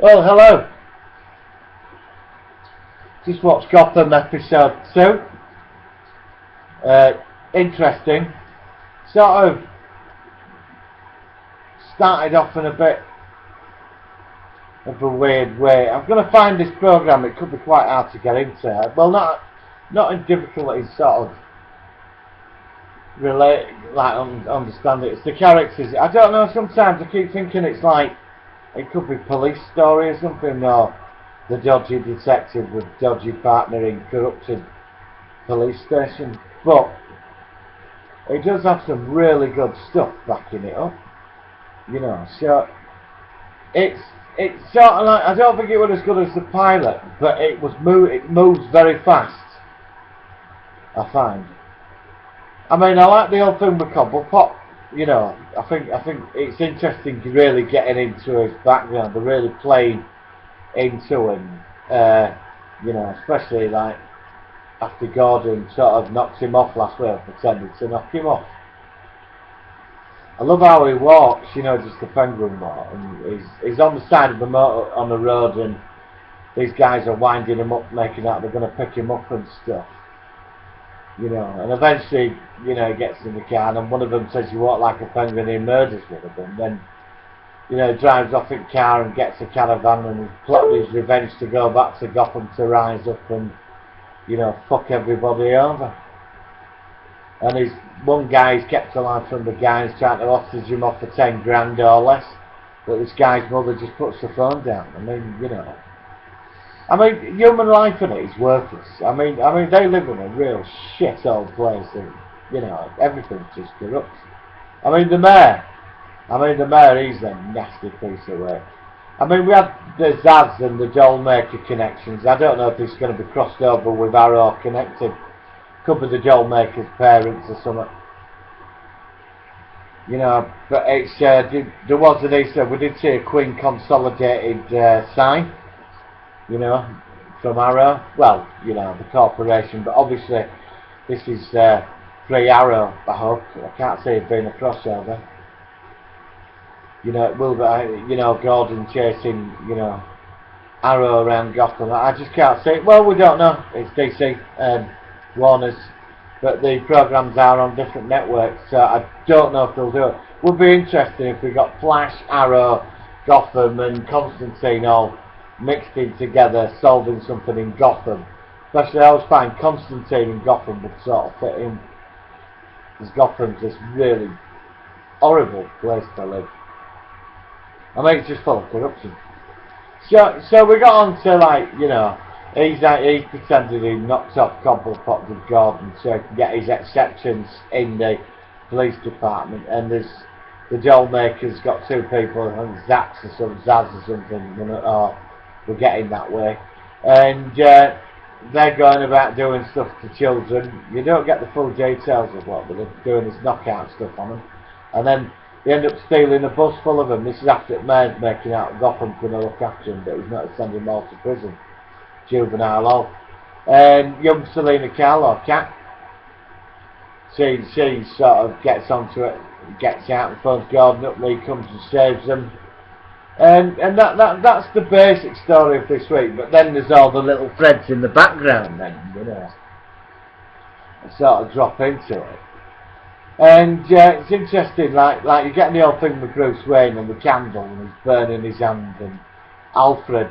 Well, hello. Just watched Gotham episode 2. Interesting. Sort of started off in a bit of a weird way. I'm going to find this program. It could be quite hard to get into. Well, not in difficulty, sort of relate, like understand it. It's the characters. I don't know. Sometimes I keep thinking it's like it could be police story or something, or the dodgy detective with dodgy partner in corrupted police station. But it does have some really good stuff backing it up, you know. So it's sort of like, I don't think it was as good as the pilot, but it moves very fast, I find. I mean, I like the whole thing with Cobblepot, you know. I think it's interesting to really getting into his background, to really playing into him, you know, especially like after Gordon sort of knocked him off last week, pretended to knock him off. I love how he walks, you know, just the penguin walk, and he's on the side of the motor on the road, and these guys are winding him up, making out they're going to pick him up and stuff, you know. And eventually, you know, he gets in the car, and one of them says, "You walk like a penguin," he murders one of them. Then, you know, drives off in car and gets a caravan and plotted his revenge to go back to Gotham to rise up and, you know, fuck everybody over. And his one guy's kept alive from the guys trying to hostage him off for 10 grand or less, but this guy's mother just puts the phone down. I mean, you know, I mean, human life in it is worthless. I mean, they live in a real shit old place, and you know, everything's just corrupt. I mean, the mayor, he's a nasty piece of work. I mean, we had the Zaz and the Dollmaker connections. I don't know if it's going to be crossed over with Arrow connected. Could be the Dollmaker's parents or something. You know, but it's there was an Easter. We did see a Queen consolidated sign. You know, from Arrow. Well, you know, the corporation, but obviously this is free Arrow. I hope. I can't see it being a crossover. You know, it will be, you know, Gordon chasing, you know, Arrow around Gotham. I just can't see it. Well, we don't know. It's DC, Warner's, but the programs are on different networks, so I don't know if they'll do it. Would be interesting if we got Flash, Arrow, Gotham, and Constantine all mixed in together, solving something in Gotham. Especially, I always find Constantine and Gotham would sort of fit in, because Gotham's this really horrible place to live. I mean, it's just full of corruption. So we got on to, like, you know, he's pretended he knocked off Cobblepot with Gordon so he can get his exceptions in the police department, and there's the Dollmaker's got two people, I think Zaz or something, you know, or we're getting that way, and they're going about doing stuff to children. You don't get the full details of what they're doing, this knockout stuff on them, and then they end up stealing a bus full of them. This is after the mayor's making out Gotham's going to look after him, but he's not sending them all to prison. Juvenile hall. And young Selena Kyle, or Cat, she sort of gets onto it, gets out and phones Gordon up, Lee comes and saves them. And that's the basic story of this week, but then there's all the little threads in the background then, you know, sort of drop into it. And it's interesting, like you're getting the whole thing with Bruce Wayne and the candle, and he's burning his hand, and Alfred,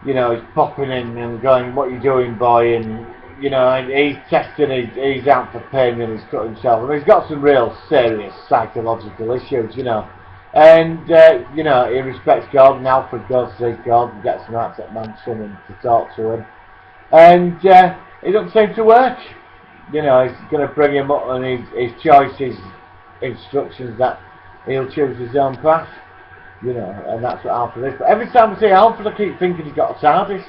you know, he's popping in and going, "What you doing, boy?" And you know, and he's testing, he's out for pain and he's cut himself. I mean, he's got some real serious psychological issues, you know. And you know, he respects Gordon. Alfred goes to see Gordon, gets him out at mansion and to talk to him, and it doesn't seem to work. You know, he's going to bring him up on his choices, instructions that he'll choose his own path. You know, and that's what Alfred is. But every time I see Alfred, I keep thinking he's got a TARDIS.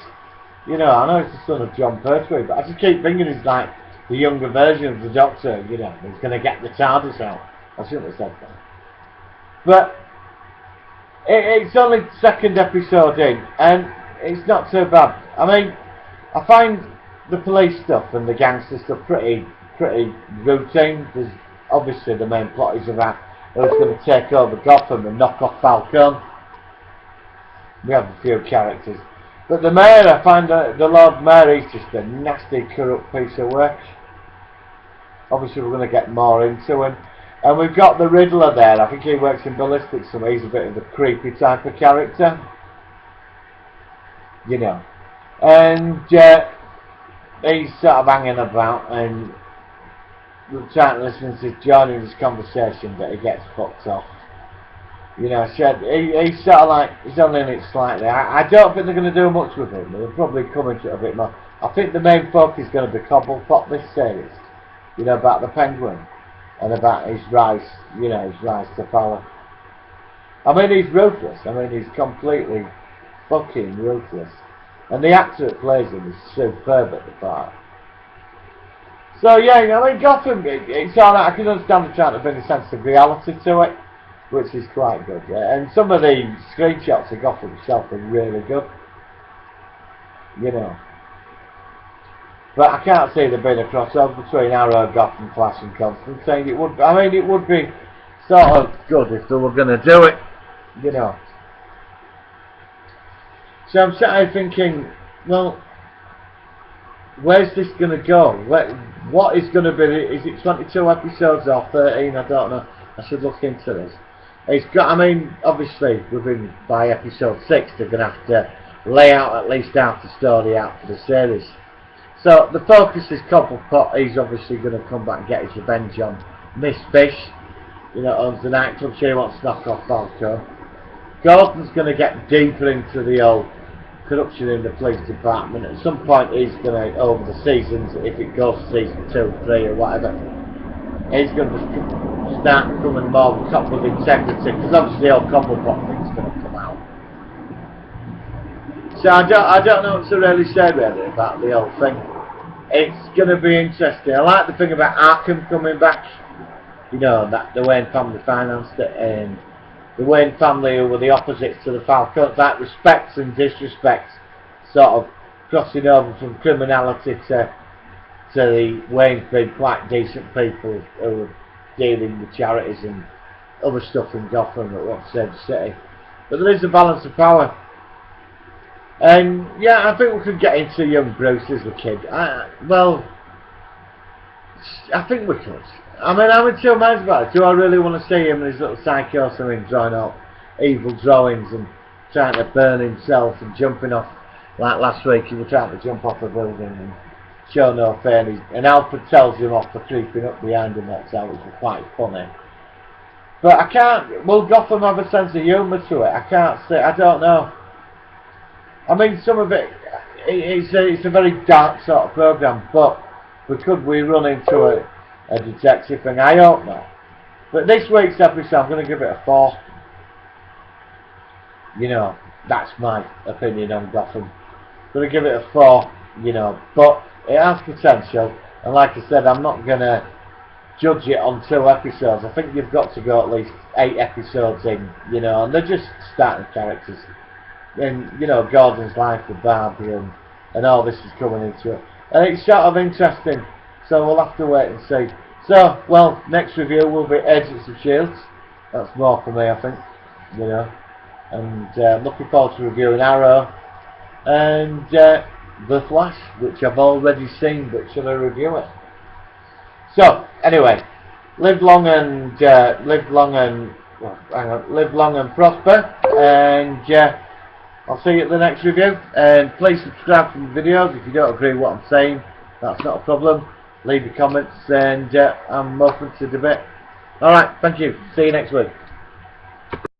You know, I know he's the son of John Pertwee, but I just keep thinking he's like the younger version of the Doctor. You know, he's going to get the TARDIS out. I shouldn't have said that. But it's only the second episode in, and it's not so bad. I mean, I find the police stuff and the gangster stuff pretty routine, because obviously the main plot is about who's going to take over Gotham and knock off Falcone. We have a few characters. But the mayor, I find the Lord Mayor, he's just a nasty, corrupt piece of work. Obviously we're going to get more into him. And we've got the Riddler there. I think he works in ballistics, so he's a bit of a creepy type of character. You know. And he's sort of hanging about, and we're trying to listen to joining this conversation, but he gets fucked off. You know, he's sort of like, he's only in it slightly. I don't think they're going to do much with him. They'll probably come into it a bit more. I think the main focus is going to be Cobblepot this series. You know, about the Penguin. And about his rise, you know, his rise to power. I mean, he's ruthless. I mean, he's completely fucking ruthless. And the actor that plays him is superb at the part. So, yeah, I mean, Gotham, it's alright. I can understand they're trying to bring a sense of reality to it, which is quite good, yeah. And some of the screenshots of Gotham itself are really good. You know. But I can't see there being a crossover between Arrow, Gotham, Flash and Constantine. It would, I mean, it would be sort of good if they were going to do it, you know. So I'm sat here thinking, well, where's this going to go? What is going to be, is it 22 episodes or 13? I don't know. I should look into this. It's got, I mean, obviously, within, by episode 6, they're going to have to lay out at least half the story out for the series. So the focus is Cobblepot. He's obviously going to come back and get his revenge on Miss Fish. You know, owns the nightclub. She wants to knock off Falco. Gordon's going to get deeper into the old corruption in the police department. At some point he's going to, over the seasons, if it goes to season 2, 3 or whatever, he's going to start becoming more top with integrity, because obviously the old Cobblepot thing's going to come out. So I don't know what to really say really about the whole thing. It's going to be interesting. I like the thing about Arkham coming back. You know, that the Wayne family financed it, and the Wayne family who were the opposites to the Falcons, that respects and disrespects sort of crossing over from criminality to the Waynes being quite decent people who are dealing with charities and other stuff in Gotham that want to save the city. But there is a balance of power. And yeah, I think we could get into young Bruce as a kid. Well, I think we could. I mean, I'm in two minds about it. Do I really want to see him and his little psycho something drawing up evil drawings and trying to burn himself and jumping off, like last week he was trying to jump off a building and show no fear, and Alfred tells him off for creeping up behind him, that's how, which was quite funny. But I can't, will Gotham have a sense of humour to it? I can't say, I don't know. I mean, some of it, it's a very dark sort of programme, but we run into a detective thing? I hope not. But this week's episode, I'm going to give it a 4. You know, that's my opinion on Gotham. I'm going to give it a 4, you know, but it has potential, and like I said, I'm not going to judge it on 2 episodes. I think you've got to go at least 8 episodes in, you know, and they're just starting characters. And, you know, Gordon's life with Barbie and all this is coming into it. And it's sort of interesting, so we'll have to wait and see. So, well, next review will be Agents of S.H.I.E.L.D. That's more for me, I think, you know. And looking forward to reviewing Arrow and The Flash, which I've already seen, but shall I review it? So, anyway, live long and prosper, and I'll see you at the next review. And please subscribe to the videos if you don't agree with what I'm saying. That's not a problem. Leave your comments, and I'm open to debate. Alright, thank you. See you next week.